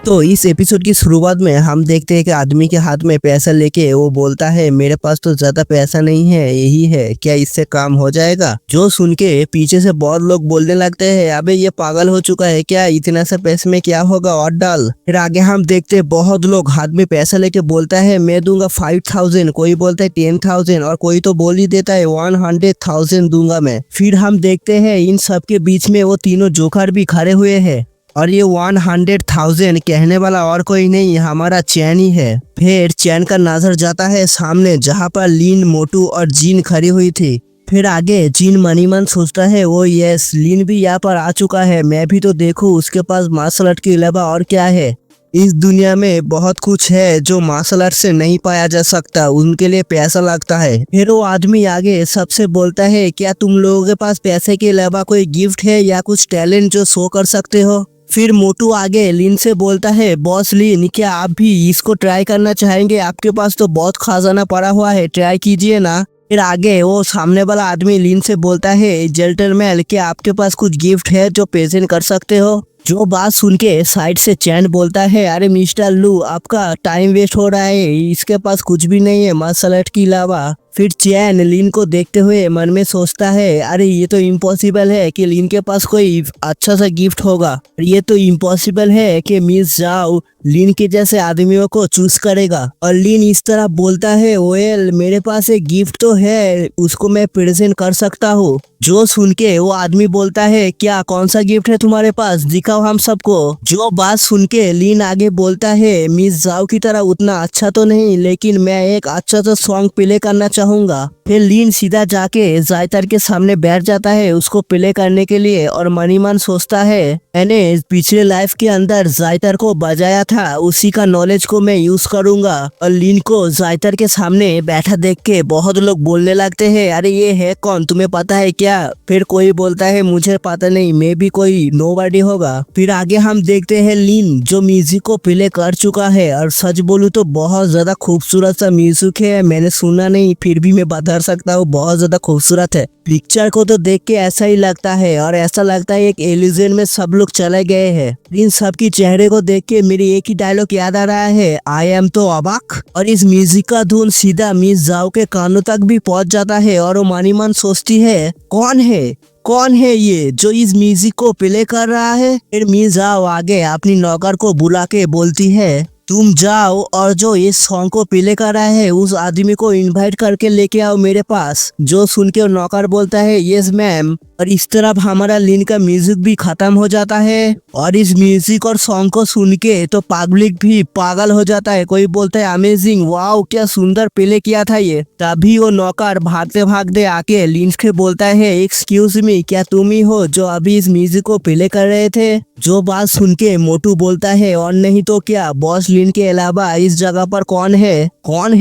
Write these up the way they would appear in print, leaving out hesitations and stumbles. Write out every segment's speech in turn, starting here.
तो इस एपिसोड की शुरुआत में हम देखते हैं कि आदमी के हाथ में पैसा लेके वो बोलता है मेरे पास तो ज्यादा पैसा नहीं है, यही है, क्या इससे काम हो जाएगा। जो सुन के पीछे से बहुत लोग बोलने लगते हैं अबे ये पागल हो चुका है क्या, इतना सा पैसे में क्या होगा और डाल। फिर आगे हम देखते हैं बहुत लोग हाथ में पैसा लेके बोलता है मैं दूंगा 5,000, कोई बोलता है 10,000 और कोई तो बोल ही देता है 100,000 दूंगा मैं। फिर हम देखते हैं इन सब के बीच में वो तीनों जोकर भी खड़े हुए हैं और ये 100,000 कहने वाला और कोई नहीं हमारा चैन ही है। फिर चैन का नजर जाता है सामने जहाँ पर लीन, मोटू और जीन खड़ी हुई थी। फिर आगे जीन मनी मन सोचता है वो यस लीन भी यहाँ पर आ चुका है, मैं भी तो देखूं उसके पास मार्शल आर्ट के अलावा और क्या है। इस दुनिया में बहुत कुछ है जो मार्शल आर्ट से नहीं पाया जा सकता, उनके लिए पैसा लगता है। फिर वो आदमी आगे सबसे बोलता है क्या तुम लोगों के पास पैसे के अलावा कोई गिफ्ट है या कुछ टैलेंट जो शो कर सकते हो। फिर मोटू आगे लीन से बोलता है बॉस लीन क्या आप भी इसको ट्राई करना चाहेंगे, आपके पास तो बहुत खजाना पड़ा हुआ है, ट्राई कीजिए ना। फिर आगे वो सामने वाला आदमी लीन से बोलता है जेंटलमैन क्या आपके पास कुछ गिफ्ट है जो प्रेजेंट कर सकते हो। जो बात सुन के साइड से चैन बोलता है अरे मिस्टर लू आपका टाइम वेस्ट हो रहा है, इसके पास कुछ भी नहीं है मार्शल आर्ट के अलावा। फिर चैन लीन को देखते हुए मन में सोचता है अरे ये तो इम्पॉसिबल है कि लीन के पास कोई अच्छा सा गिफ्ट होगा, ये तो इम्पॉसिबल है कि मिस जाओ लीन के जैसे आदमियों को चूज करेगा। और लीन इस तरह बोलता है वेल मेरे पास एक गिफ्ट तो है, उसको मैं प्रेजेंट कर सकता हूँ। जो सुन के वो आदमी बोलता है क्या कौन सा गिफ्ट है तुम्हारे पास, दिखाओ हम सबको। जो बात सुन के लीन आगे बोलता है मिस जाओ की तरह उतना अच्छा तो नहीं, लेकिन मैं एक अच्छा सा सॉन्ग प्ले करना चाहूंगा। फिर लीन सीधा जाके जायतर के सामने बैठ जाता है उसको प्ले करने के लिए और मनी मन सोचता है मैंने पिछले लाइफ के अंदर जायतर को बजाया था, उसी का नॉलेज को मैं यूज करूंगा। और लीन को जायतर के सामने बैठा देख के बहुत लोग बोलने लगते हैं अरे ये है कौन, तुम्हें पता है क्या। फिर कोई बोलता है मुझे पता नहीं, मैं भी कोई नोबडी होगा। फिर आगे हम देखते हैं लीन जो म्यूजिक को प्ले कर चुका है और सच बोलूं तो बहुत ज्यादा खूबसूरत सा म्यूजिक है, मैंने सुना नहीं फिर भी मैं बता सकता हूँ बहुत ज्यादा खूबसूरत है। पिक्चर को तो देख के ऐसा ही लगता है और ऐसा लगता है एक एलिजन में सब लोग चले गए हैं। इन सब की चेहरे को देख के मेरी एक ही डायलॉग याद आ रहा है आई एम तो अबाक। और इस म्यूजिक का धुन सीधा मिस जाओ के कानों तक भी पहुंच जाता है और वो मनी मन सोचती है कौन है ये जो इस म्यूजिक को प्ले कर रहा है। फिर मिस जाओ आगे अपनी नौकर को बुला के बोलती है तुम जाओ और जो इस सॉन्ग को प्ले कर रहा है उस आदमी को इनवाइट करके लेके आओ मेरे पास। जो सुन के नौकर बोलता है यस मैम। और इस तरफ हमारा लीन का म्यूजिक भी खत्म हो जाता है और इस म्यूजिक और सॉन्ग को सुन के तो पब्लिक भी पागल हो जाता है, कोई बोलता है अमेजिंग, वाओ क्या सुंदर प्ले किया था ये। तभी वो नौकर भागते भागते आके लीन के बोलता है एक्सक्यूज मी क्या तुम ही हो जो अभी इस म्यूजिक को प्ले कर रहे थे। जो बात सुन के मोटू बोलता है और नहीं तो क्या बॉस लीन के अलावा इस जगह पर कौन है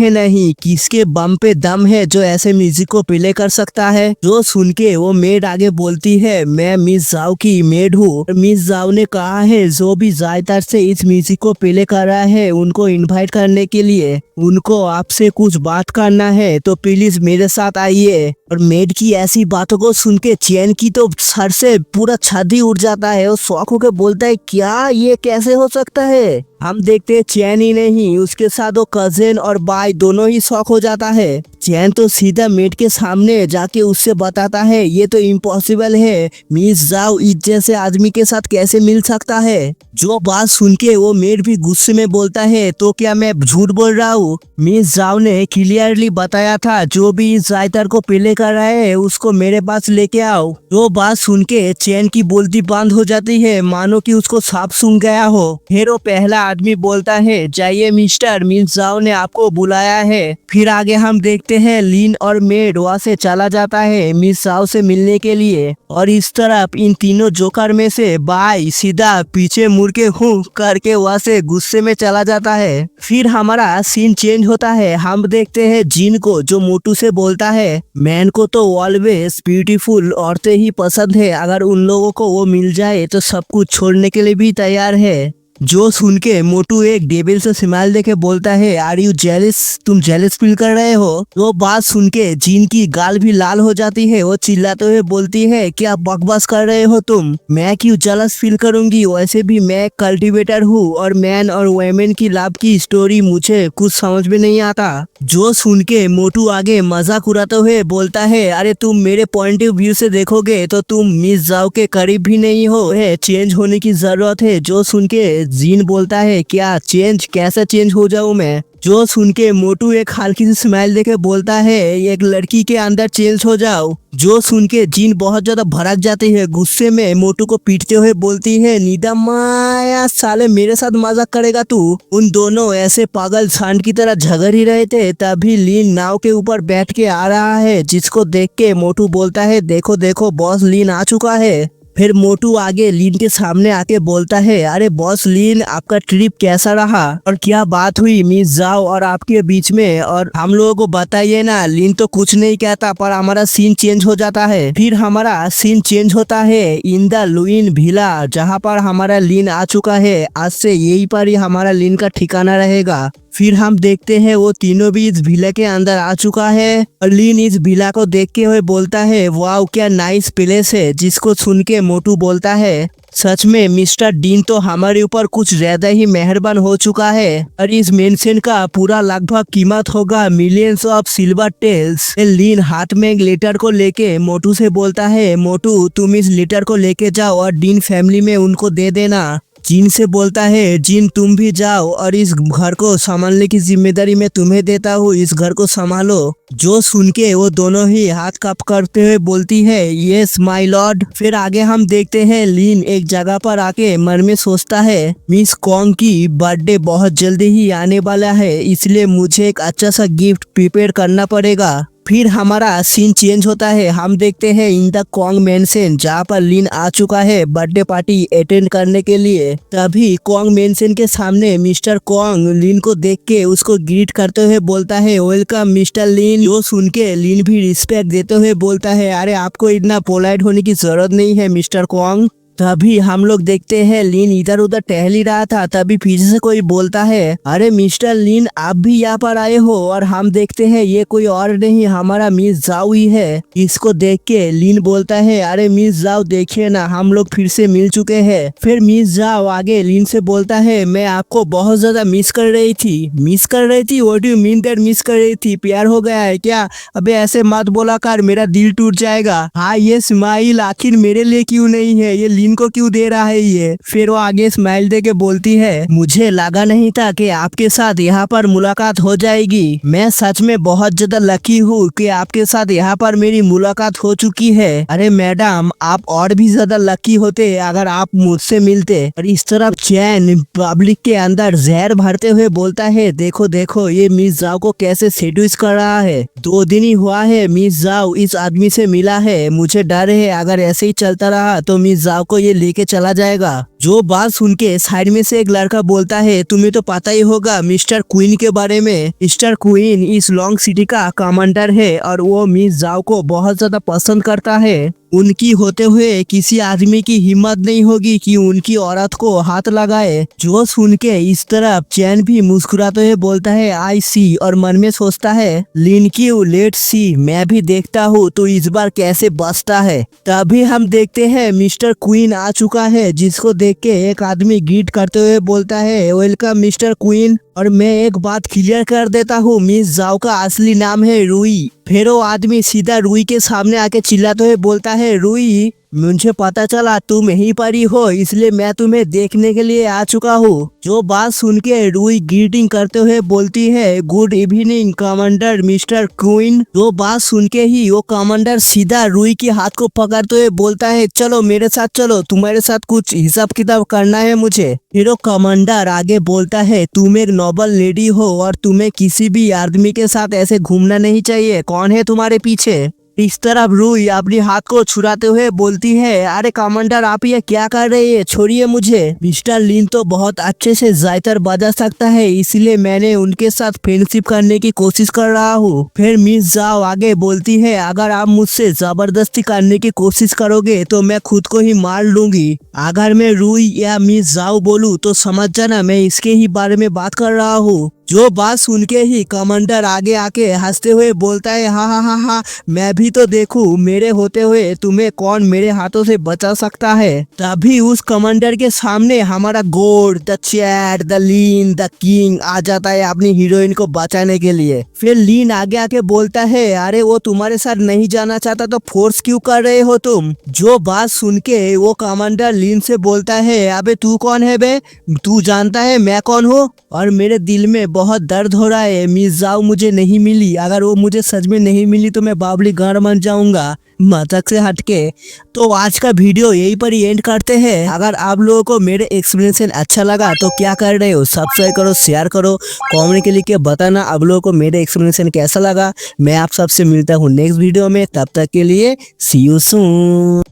नहीं, किसके बम पे दम है जो ऐसे म्यूजिक को प्ले कर सकता है। जो सुन के वो मेड आगे बोलती है मैं मिस जाओ की मेड हूँ। मिस जाओ ने कहा है जो भी जायदार से इस म्यूजिक को प्ले कर रहा है उनको इनवाइट करने के लिए, उनको आपसे कुछ बात करना है तो प्लीज मेरे साथ आइए। और मेड की ऐसी बातों को सुन के चैन की तो सर से पूरा छाती उड़ जाता है और शौक होकर बोलता है क्या ये कैसे हो सकता है। हम देखते हैं चैन ही नहीं उसके साथ वो कजिन और भाई दोनों ही शौक हो जाता है। चैन तो सीधा मेड के सामने जाके उससे बताता है ये तो इम्पॉसिबल है, मिस जाओ इस जैसे आदमी के साथ कैसे मिल सकता है। जो बात सुन के वो मेड भी गुस्से में बोलता है तो क्या मैं झूठ बोल रहा हूँ, मिस जाओ ने क्लियरली बताया था जो भी इस जायतर को प्ले कर रहा है उसको मेरे पास लेके आओ। जो बात सुन के चैन की बोलती बंद हो जाती है मानो कि उसको सांप सूंघ गया हो। फिर वो पहला आदमी बोलता है जाइए मिस्टर, मिस जाओ ने आपको बुलाया है। फिर आगे हम देखते हैं लीन और मेड वहाँ से चला जाता है मिस जाओ से मिलने के लिए और इस तरफ इन तीनों जोकर में से बाई सीधा पीछे मुड़ के हूँ करके वहाँ से गुस्से में चला जाता है। फिर हमारा सीन चेंज होता है, हम देखते हैं जीन को जो मोटू से बोलता है मैन को तो ऑलवेज ब्यूटीफुल औरतें ही पसंद है, अगर उन लोगों को वो मिल जाए तो सब कुछ छोड़ने के लिए भी तैयार है। जो सुन के मोटू एक डेविल से स्माइल देके बोलता है आर यू जेलिस, तुम जेलिस फील कर रहे हो। वो बात सुन के जीन की गाल भी लाल हो जाती है। वो चिल्लाते हुए बोलती है क्या बकवास कर रहे हो तुम, मैं क्यों जेलस फील करूंगी, वैसे भी मैं कल्टीवेटर हूँ और मैन और वुमेन की लव की स्टोरी मुझे कुछ समझ में नहीं आता। जो सुन के मोटू आगे मजाक उड़ाते हुए बोलता है अरे तुम मेरे पॉइंट ऑफ व्यू से देखोगे तो तुम मिस जाओ के करीब भी नहीं हो, है चेंज होने की जरूरत है। जो सुन के जीन बोलता है क्या चेंज, कैसा चेंज हो जाऊं मैं। जो सुन के मोटू एक हल्की सी स्माइल देके बोलता है एक लड़की के अंदर चेंज हो जाओ। जो सुन के जीन बहुत ज्यादा भड़क जाती है, गुस्से में मोटू को पीटते हुए बोलती है नीदा माया साले मेरे साथ मजाक करेगा तू। उन दोनों ऐसे पागल सांड की तरह झगड़ ही रहे थे, तभी लीन नाव के ऊपर बैठ के आ रहा है, जिसको देख के मोटू बोलता है देखो देखो बॉस लीन आ चुका है। फिर मोटू आगे लीन के सामने आके बोलता है अरे बॉस लीन आपका ट्रिप कैसा रहा और क्या बात हुई मिस जाओ और आपके बीच में, और हम लोगों को बताइए ना। लीन तो कुछ नहीं कहता पर हमारा सीन चेंज हो जाता है। फिर हमारा सीन चेंज होता है इन द लुइन विला, जहाँ पर हमारा लीन आ चुका है। आज से यही पर ही हमारा लीन का ठिकाना रहेगा। फिर हम देखते हैं वो तीनों भी इस विला के अंदर आ चुका है और लीन इस विला को देखते हुए बोलता है वाओ क्या नाइस प्लेस है। जिसको सुन के मोटू बोलता है सच में मिस्टर डीन तो हमारे ऊपर कुछ ज्यादा ही मेहरबान हो चुका है और इस मेंशन का पूरा लगभग कीमत होगा मिलियंस ऑफ सिल्वर टेल्स। लीन हाथ में एक लेटर को लेके मोटू से बोलता है मोटू तुम इस लेटर को लेके जाओ और डीन फैमिली में उनको दे देना। जीन से बोलता है जीन तुम भी जाओ और इस घर को संभालने की जिम्मेदारी मैं तुम्हें देता हूँ, इस घर को संभालो। जो सुन के वो दोनों ही हाथ कप करते हुए बोलती है यस माय लॉर्ड। फिर आगे हम देखते हैं लीन एक जगह पर आके मन में सोचता है मिस कॉन्ग की बर्थडे बहुत जल्दी ही आने वाला है, इसलिए मुझे एक अच्छा सा गिफ्ट प्रिपेयर करना पड़ेगा। फिर हमारा सीन चेंज होता है, हम देखते हैं इन द कॉन्ग मेंशन, जहाँ पर लीन आ चुका है बर्थडे पार्टी अटेंड करने के लिए। तभी कॉन्ग मेंशन के सामने मिस्टर कॉन्ग लीन को देख के उसको ग्रीट करते हुए बोलता है वेलकम मिस्टर लीन। जो सुन के लीन भी रिस्पेक्ट देते हुए बोलता है अरे आपको इतना पोलाइट होने की जरूरत नहीं है मिस्टर कॉन्ग। तभी हम लोग देखते हैं लीन इधर उधर टहल ही रहा था, तभी पीछे से कोई बोलता है अरे मिस्टर लीन आप भी यहाँ पर आए हो, और हम देखते हैं ये कोई और नहीं हमारा मिस जाओ ही है। इसको देख के लीन बोलता है अरे मिस जाओ देखिए ना हम लोग फिर से मिल चुके हैं। फिर मिस जाओ आगे लीन से बोलता है मैं आपको बहुत ज्यादा मिस कर रही थी। मिस कर रही थी? What do you mean that miss कर रही थी? प्यार हो गया है क्या? अबे ऐसे मत बोला कर, मेरा दिल टूट जाएगा। हाँ ये स्माइल आखिर मेरे लिए क्यों नहीं है, ये को क्यों दे रहा है ये? फिर वो आगे स्माइल दे के बोलती है मुझे लगा नहीं था कि आपके साथ यहाँ पर मुलाकात हो जाएगी। मैं सच में बहुत ज्यादा लकी हूँ कि आपके साथ यहाँ पर मेरी मुलाकात हो चुकी है। अरे मैडम आप और भी ज्यादा लकी होते अगर आप मुझसे मिलते। और इस तरफ चैन पब्लिक के अंदर जहर भरते हुए बोलता है देखो देखो ये मिस जाओ को कैसे सेड्यूस कर रहा है। 2 दिन ही हुआ है मिस जाओ इस आदमी से मिला है, मुझे डर है अगर ऐसे ही चलता रहा तो मिस जाओ को ये लेके चला जाएगा। जो बात सुन के साइड में से एक लड़का बोलता है तुम्हें तो पता ही होगा मिस्टर क्वीन के बारे में। मिस्टर क्वीन इस लॉन्ग सिटी का कमांडर है और वो मिस जाओ को बहुत ज्यादा पसंद करता है। उनकी होते हुए किसी आदमी की हिम्मत नहीं होगी कि उनकी औरत को हाथ लगाए। जो सुन के इस तरफ चैन भी मुस्कुराते हुए बोलता है आई सी, और मन में सोचता है लीन क्यों लेट्स सी, मैं भी देखता हूँ तो इस बार कैसे बचता है। तभी हम देखते हैं मिस्टर क्वीन आ चुका है, जिसको देख के एक आदमी ग्रीट करते हुए बोलता है वेलकम मिस्टर क्वीन। और मैं एक बात क्लियर कर देता हूँ मिस जाओ का असली नाम है रूई। फिर वो आदमी सीधा रूई के सामने आके चिल्लाते हुए बोलता है रूई मुझे पता चला तुम यहीं पर ही हो, इसलिए मैं तुम्हें देखने के लिए आ चुका हूँ। जो बात सुन के रूई ग्रीटिंग करते हुए बोलती है good evening commander mister queen. जो बात सुन के ही वो कमांडर सीधा रूई के हाथ को पकड़ते हुए बोलता है चलो मेरे साथ चलो, तुम्हारे साथ कुछ हिसाब किताब करना है मुझे। फिर वो कमांडर आगे बोलता है तुम एक नोबल लेडी हो और तुम्हें किसी भी आदमी के साथ ऐसे घूमना नहीं चाहिए, कौन है तुम्हारे पीछे? इस तरफ रूही अपनी हाथ को छुड़ाते हुए बोलती है, अरे कमांडर आप ये क्या कर रहे हैं, छोड़िए मुझे। मिस्टर लिन तो बहुत अच्छे से जायतर बजा सकता है, इसलिए मैंने उनके साथ फ्रेंडशिप करने की कोशिश कर रहा हूँ। फिर मिस जाओ आगे बोलती है, अगर आप मुझसे जबरदस्ती करने की कोशिश करोगे तो मैं खुद को ही मार लूंगी। अगर मैं रूही या मिस जाओ बोलूँ तो समझ जाना मैं इसके ही बारे में बात कर रहा हूँ। जो बात सुन के ही कमांडर आगे आके हंसते हुए बोलता है, हाँ हाँ हाँ हाँ, मैं भी तो देखूं मेरे होते हुए तुम्हें कौन मेरे हाथों से बचा सकता है। तभी उस कमांडर के सामने हमारा गोड द चैट द लीन द किंग आ जाता है अपनी हीरोइन को बचाने के लिए। फिर लीन आगे आके बोलता है, अरे वो तुम्हारे साथ नहीं जाना चाहता तो फोर्स क्यों कर रहे हो तुम। जो बात सुन के वो कमांडर लीन से बोलता है, अबे तू कौन है बे, तू जानता है मैं कौन हूँ। और मेरे दिल में बहुत दर्द हो रहा है, मिस जाओ मुझे नहीं मिली, अगर वो मुझे सच में नहीं मिली तो मैं बाबली गाड़ बन जाऊंगा। मजाक से हटके तो आज का वीडियो यहीं पर ही एंड करते हैं। अगर आप लोगों को मेरे एक्सप्लेनेशन अच्छा लगा तो क्या कर रहे हो, सब्सक्राइब करो, शेयर करो, कमेंट के लिख के बताना आप लोगों को मेरे एक्सप्लेनेशन कैसा लगा। मैं आप सबसे मिलता हूँ नेक्स्ट वीडियो में, तब तक के लिए सी यू सून।